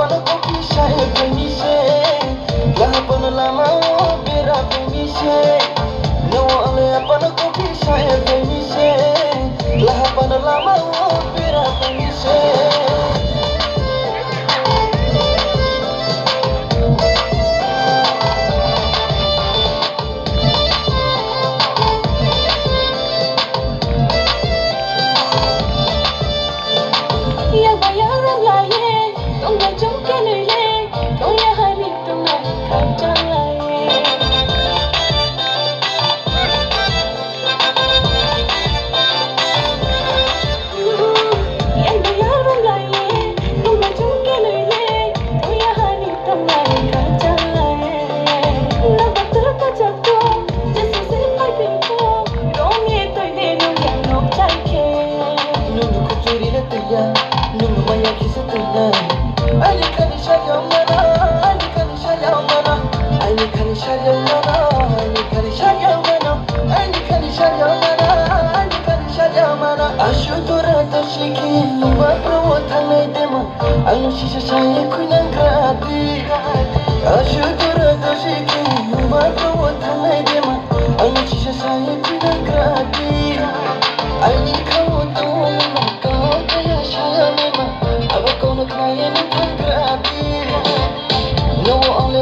apana kopi saya permise lahapan lama bera permise nyawa ale apana kopi saya permise lahapan lama bera permise Nungu maya kisa tunai Ali kani shaya mana Ali kani shaya mana Ali kani shaya mana Ali kani shaya mana Ali kani shaya mana Ali kani shaya mana Ashu tura tashiki Lumba prawo thanai dema Anu shisha shaya kuinan grati Ashu tura tashiki Lumba prawo thanai dema Anu shisha shaya kuinan grati Ali kawo tuwa no, only